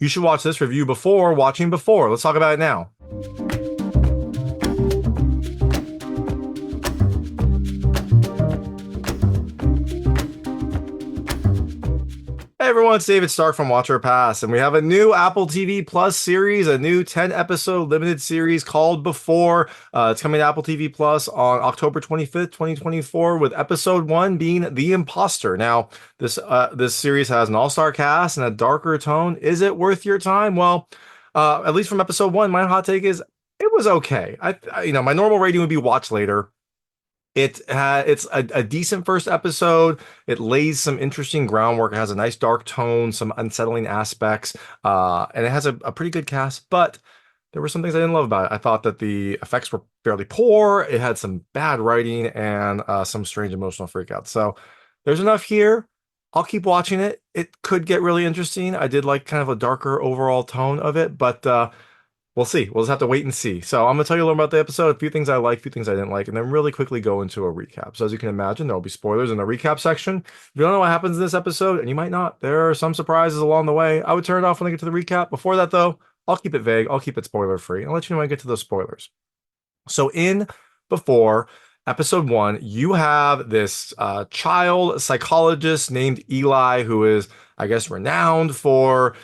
You should watch this review before watching before. Let's talk about it now. Hey everyone, it's David Stark from Watch or Pass, and we have a new Apple TV Plus series, a new 10-episode limited series called Before. It's coming to Apple TV Plus on October 25th, 2024, with episode 1 being The Imposter. Now, this series has an all-star cast and a darker tone. Is it worth your time? Well, at least from episode 1, my hot take is it was okay. My normal rating would be watch later. It's a decent first episode. It lays some interesting groundwork. It has a nice dark tone, some unsettling aspects, and it has a pretty good cast. But there were some things I didn't love about it. I thought that the effects were fairly poor. It had some bad writing and some strange emotional freakouts. So there's enough here. I'll keep watching it. It could get really interesting. I did like kind of a darker overall tone of it, but we'll see. We'll just have to wait and see. So I'm going to tell you a little about the episode, a few things I like, a few things I didn't like, and then really quickly go into a recap. So as you can imagine, there will be spoilers in the recap section. If you don't know what happens in this episode, and you might not, there are some surprises along the way. I would turn it off when I get to the recap. Before that, though, I'll keep it vague. I'll keep it spoiler-free. I'll let you know when I get to those spoilers. So Before episode 1, you have this child psychologist named Eli, who is, I guess, renowned for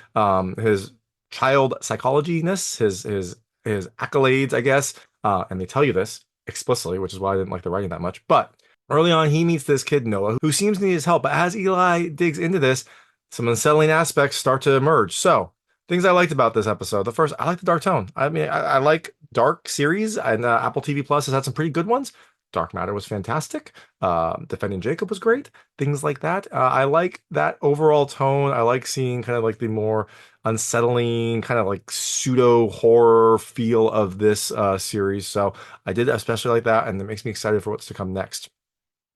his child psychology-ness, his accolades, I guess. And they tell you this explicitly, which is why I didn't like the writing that much. But early on, he meets this kid, Noah, who seems to need his help. But as Eli digs into this, some unsettling aspects start to emerge. So, things I liked about this episode. The first, I like the dark tone. I mean, I like dark series, and Apple TV Plus has had some pretty good ones. Dark Matter was fantastic. Defending Jacob was great. Things like that. I like that overall tone. I like seeing kind of like the more unsettling, kind of like pseudo horror feel of this series. So I did especially like that, and it makes me excited for what's to come next.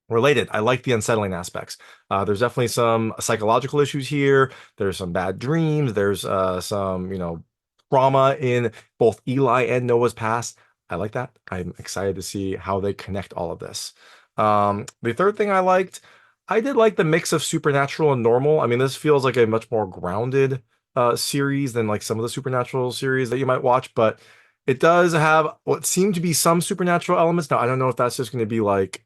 Related, I like the unsettling aspects. There's definitely some psychological issues here. There's some bad dreams. There's some, trauma in both Eli and Noah's past. I like that. I'm excited to see how they connect all of this. The third thing I did like the mix of supernatural and normal. I mean, this feels like a much more grounded series than like some of the supernatural series that you might watch, but it does have what seem to be some supernatural elements. Now, I don't know if that's just going to be like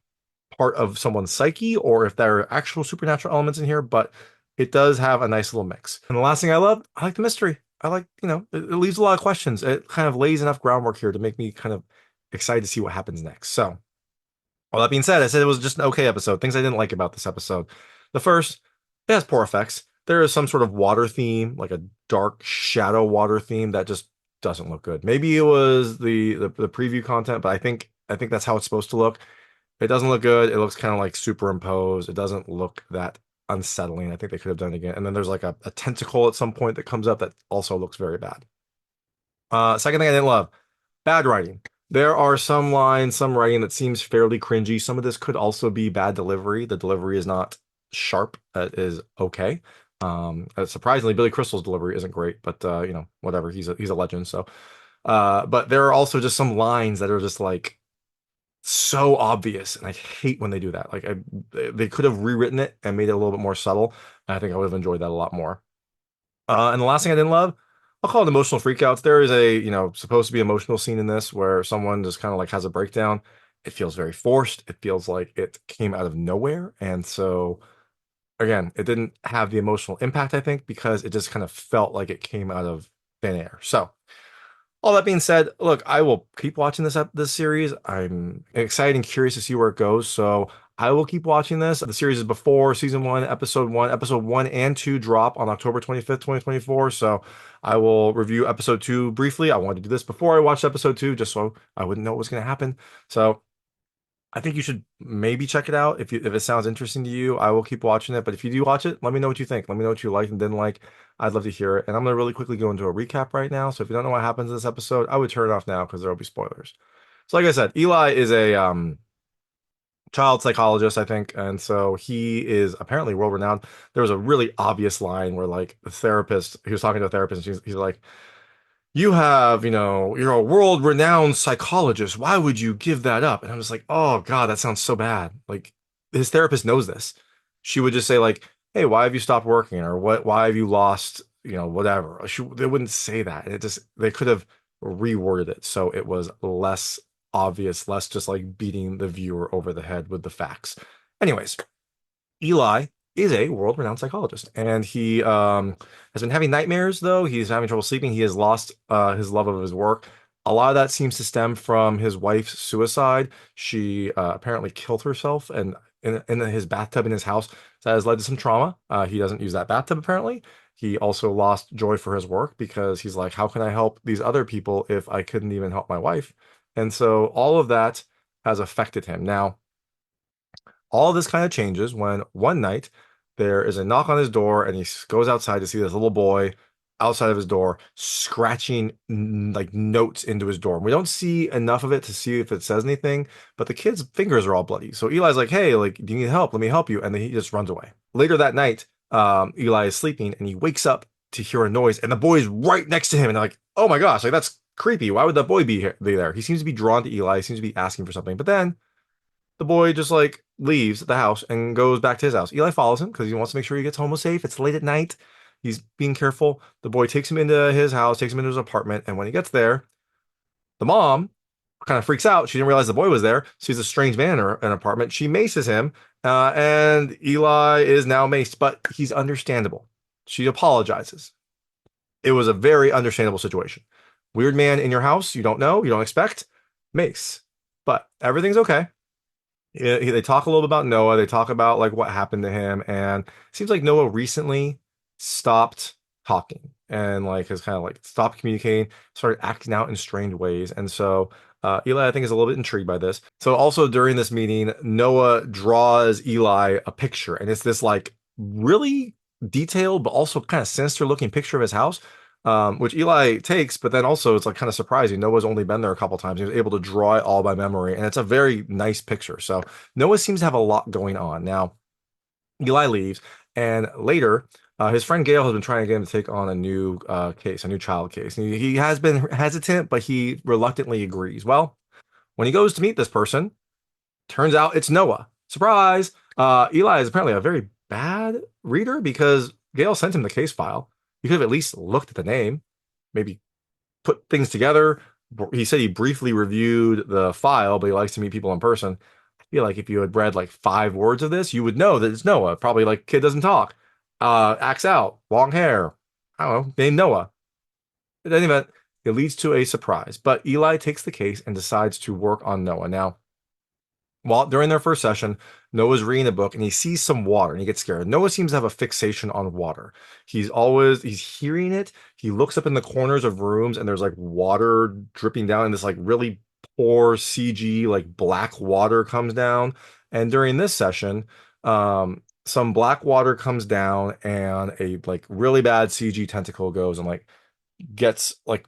part of someone's psyche or if there are actual supernatural elements in here, but it does have a nice little mix. And the last thing I like the mystery. I like, it leaves a lot of questions. It kind of lays enough groundwork here to make me kind of excited to see what happens next. So, all that being said, I said it was just an okay episode. Things I didn't like about this episode. The first, it has poor effects. There is some sort of water theme, like a dark shadow water theme that just doesn't look good. Maybe it was the preview content, but I think that's how it's supposed to look. It doesn't look good. It looks kind of like superimposed. It doesn't look that unsettling. I think they could have done it again. And then there's like a tentacle at some point that comes up that also looks very bad. Second thing I didn't love, bad writing. There are some lines, some writing that seems fairly cringy. Some of this could also be bad delivery. The delivery is not sharp. It is okay. Surprisingly, Billy Crystal's delivery isn't great, but whatever. He's a legend. So, but there are also just some lines that are just like so obvious, and I hate when they do that. Like they could have rewritten it and made it a little bit more subtle. And I think I would have enjoyed that a lot more. And the last thing I didn't love, I'll call it emotional freakouts. There is a supposed to be emotional scene in this where someone just kind of like has a breakdown. It feels very forced. It feels like it came out of nowhere, and so again, it didn't have the emotional impact, I think, because it just kind of felt like it came out of thin air. So all that being said, look, I will keep watching this series. I'm excited and curious to see where it goes. So I will keep watching this. The series is Before season 1, episode 1. Episode 1 and 2 drop on October 25th, 2024. So I will review episode 2 briefly. I wanted to do this before I watched episode 2, just so I wouldn't know what was going to happen. So I think you should maybe check it out if it sounds interesting to you. I will keep watching it, but if you do watch it, let me know what you think. Let me know what you liked and didn't like. I'd love to hear it. And I'm going to really quickly go into a recap right now. So if you don't know what happens in this episode, I would turn it off now because there will be spoilers. So like I said, Eli is a child psychologist, I think, and so he is apparently world renowned. There was a really obvious line where like the therapist, he was talking to a therapist, and he's like, you have, you're a world renowned psychologist. Why would you give that up? And I'm just like, oh God, that sounds so bad. Like his therapist knows this. She would just say like, hey, why have you stopped working? Or why have you lost, whatever. They wouldn't say that. And they could have reworded it so it was less obvious, less just like beating the viewer over the head with the facts. Anyways, Eli is a world-renowned psychologist, and he has been having nightmares, though. He's having trouble sleeping. He has lost his love of his work. A lot of that seems to stem from his wife's suicide. She apparently killed herself and in his bathtub in his house. So that has led to some trauma. He doesn't use that bathtub, apparently. He also lost joy for his work because he's like, how can I help these other people if I couldn't even help my wife? And so all of that has affected him. Now, all of this kind of changes when one night there is a knock on his door and he goes outside to see this little boy outside of his door scratching like notes into his door. We don't see enough of it to see if it says anything, but the kid's fingers are all bloody. So Eli's like, hey, like, do you need help? Let me help you. And then he just runs away. Later that night, Eli is sleeping and he wakes up to hear a noise and the boy's right next to him. And they're like, oh my gosh, like that's creepy. Why would that boy be there? He seems to be drawn to Eli. He seems to be asking for something. But then the boy just like leaves the house and goes back to his house. Eli follows him because he wants to make sure he gets home safe. It's late at night. He's being careful. The boy takes him into his house, takes him into his apartment, and when he gets there, the mom kind of freaks out. She didn't realize the boy was there. Sees a strange man in an apartment. She maces him, and Eli is now maced, but he's understandable. She apologizes. It was a very understandable situation. Weird man in your house, you don't know, you don't expect, mace. But everything's okay. They talk a little bit about Noah. They talk about like what happened to him, and it seems like Noah recently stopped talking and like has kind of like stopped communicating, started acting out in strange ways. And so Eli, I think, is a little bit intrigued by this. So also during this meeting, Noah draws Eli a picture, and it's this like really detailed but also kind of sinister looking picture of his house. Which Eli takes, but then also it's like kind of surprising. Noah's only been there a couple times. He was able to draw it all by memory, and it's a very nice picture. So Noah seems to have a lot going on. Now, Eli leaves, and later, his friend Gail has been trying to get him to take on a new case, a new child case. And he has been hesitant, but he reluctantly agrees. Well, when he goes to meet this person, turns out it's Noah. Surprise! Eli is apparently a very bad reader because Gail sent him the case file. You could have at least looked at the name, maybe put things together. He said he briefly reviewed the file, but he likes to meet people in person. I feel like if you had read like 5 words of this, you would know that it's Noah. Probably like kid doesn't talk, acts out, long hair. I don't know, named Noah. In any event, it leads to a surprise. But Eli takes the case and decides to work on Noah. Now, during their first session, Noah's reading a book and he sees some water and he gets scared. Noah seems to have a fixation on water. He's hearing it. He looks up in the corners of rooms and there's like water dripping down and this like really poor CG, like black water comes down. And during this session, some black water comes down and a like really bad CG tentacle goes and like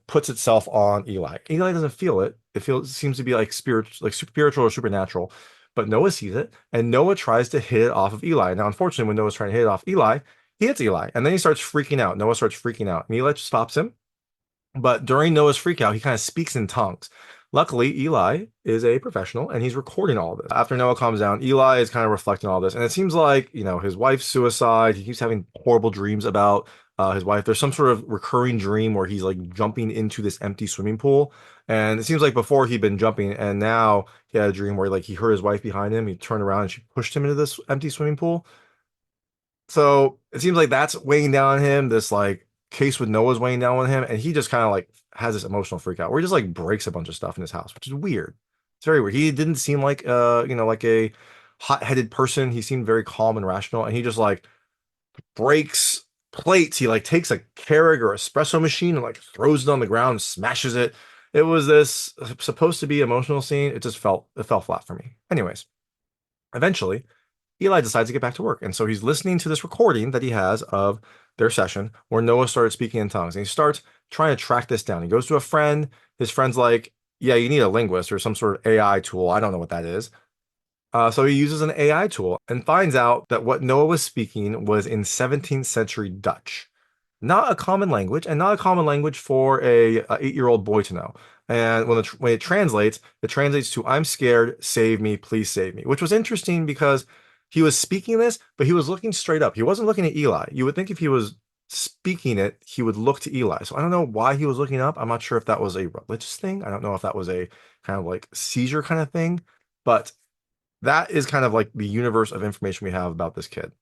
puts itself on Eli. Eli doesn't feel it. It seems to be like spiritual or supernatural. But Noah sees it, and Noah tries to hit it off of Eli. Now, unfortunately, when Noah's trying to hit it off Eli, he hits Eli, and then he starts freaking out. Noah starts freaking out, and Eli stops him. But during Noah's freak out, he kind of speaks in tongues. Luckily, Eli is a professional and he's recording all of this. After Noah calms down, Eli is kind of reflecting on all this. And it seems like, his wife's suicide. He keeps having horrible dreams about his wife. There's some sort of recurring dream where he's like jumping into this empty swimming pool. And it seems like before he'd been jumping and now he had a dream where like he heard his wife behind him. He turned around and she pushed him into this empty swimming pool. So it seems like that's weighing down on him. This like case with Noah's weighing down on him. And he just kind of like has this emotional freak out where he just like breaks a bunch of stuff in his house, which is weird. It's very weird. He didn't seem like like a hot-headed person. He seemed very calm and rational, and he just like breaks plates. He like takes a Keurig or espresso machine and like throws it on the ground and smashes it. It was this supposed to be emotional scene. It fell flat for me. Anyways, eventually Eli decides to get back to work, and so he's listening to this recording that he has of their session where Noah started speaking in tongues, and he starts trying to track this down. He goes to a friend. His friend's like, yeah, you need a linguist or some sort of AI tool. I don't know what that is. So he uses an AI tool and finds out that what Noah was speaking was in 17th century Dutch. Not a common language, and not a common language for a 8-year-old boy to know. And when it translates to "I'm scared, save me, please save me," which was interesting because he was speaking this, but he was looking straight up. He wasn't looking at Eli. You would think if he was speaking it, he would look to Eli. So I don't know why he was looking up. I'm not sure if that was a religious thing. I don't know if that was a kind of like seizure kind of thing, but that is kind of like the universe of information we have about this kid.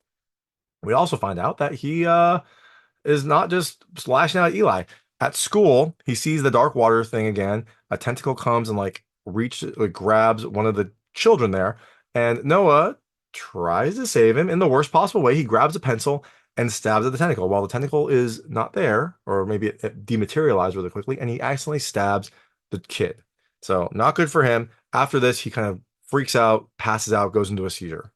We also find out that he is not just slashing out at Eli. At school, he sees the dark water thing again. A tentacle comes and like grabs one of the children there, and Noah tries to save him in the worst possible way. He grabs a pencil and stabs at the tentacle while the tentacle is not there, or maybe it dematerialized really quickly, and he accidentally stabs the kid. So not good for him. After this, he kind of freaks out, passes out, goes into a seizure.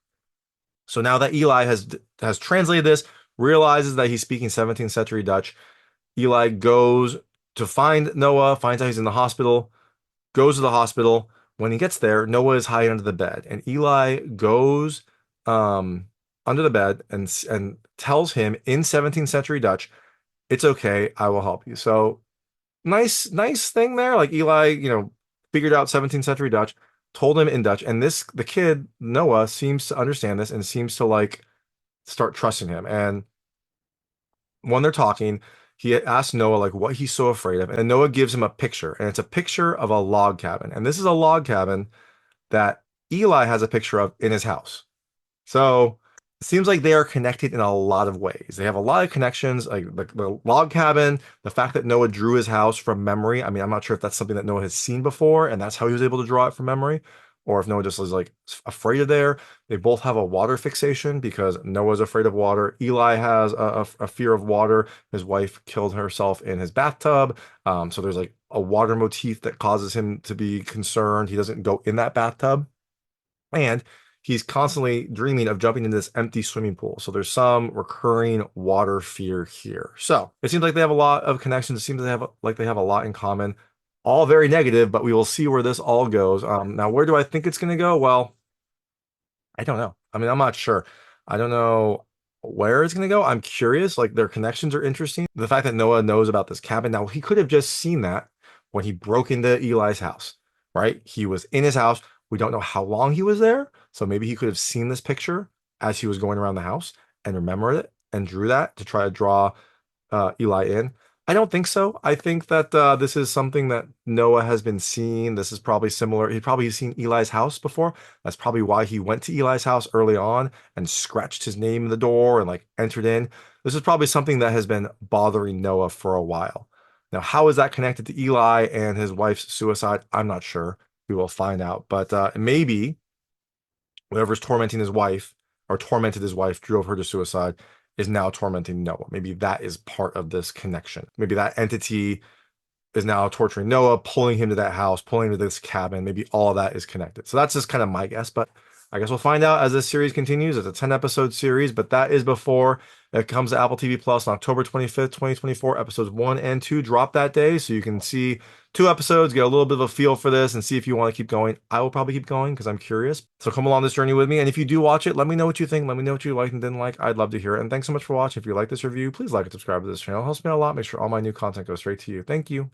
So now that Eli has translated this, realizes that he's speaking 17th century Dutch, Eli goes to find Noah, finds out he's in the hospital, goes to the hospital. When he gets there, Noah is hiding under the bed, and Eli goes um, under the bed and tells him in 17th century Dutch, "It's okay, I will help you." So nice thing there. Like Eli, figured out 17th century Dutch, told him in Dutch, and the kid Noah seems to understand this and seems to like start trusting him. And when they're talking, he asks Noah like what he's so afraid of, and Noah gives him a picture, and it's a picture of a log cabin. And this is a log cabin that Eli has a picture of in his house. So it seems like they are connected in a lot of ways. They have a lot of connections, like the log cabin, the fact that Noah drew his house from memory. I mean, I'm not sure if that's something that Noah has seen before, and that's how he was able to draw it from memory, or if Noah just was like afraid of there. They both have a water fixation because Noah's afraid of water. Eli has a fear of water. His wife killed herself in his bathtub. So there's like a water motif that causes him to be concerned. He doesn't go in that bathtub. And he's constantly dreaming of jumping into this empty swimming pool. So there's some recurring water fear here. So it seems like they have a lot of connections. It seems like they have a lot in common. All very negative, but we will see where this all goes. Now, where do I think it's going to go? Well, I don't know. I mean, I'm not sure. I don't know where it's going to go. I'm curious. Like their connections are interesting. The fact that Noah knows about this cabin. Now, he could have just seen that when he broke into Eli's house, right? He was in his house. We don't know how long he was there. So maybe he could have seen this picture as he was going around the house and remembered it and drew that to try to draw Eli in. I don't think so. I think that this is something that Noah has been seeing. This is probably similar. He'd probably seen Eli's house before. That's probably why he went to Eli's house early on and scratched his name in the door and like entered in. This is probably something that has been bothering Noah for a while. Now, how is that connected to Eli and his wife's suicide? I'm not sure. We will find out. But maybe whoever's tormenting his wife or tormented his wife, drove her to suicide, is now tormenting Noah. Maybe that is part of this connection. Maybe that entity is now torturing Noah, pulling him to that house, pulling him to this cabin. Maybe all of that is connected. So that's just kind of my guess, but I guess we'll find out as this series continues. It's a 10 episode series, but that is before it comes to Apple TV Plus on October 25th, 2024. Episodes 1 and 2 drop that day. So you can see 2 episodes, get a little bit of a feel for this and see if you want to keep going. I will probably keep going because I'm curious. So come along this journey with me. And if you do watch it, let me know what you think. Let me know what you liked and didn't like. I'd love to hear it. And thanks so much for watching. If you like this review, please like and subscribe to this channel. It helps me out a lot. Make sure all my new content goes straight to you. Thank you.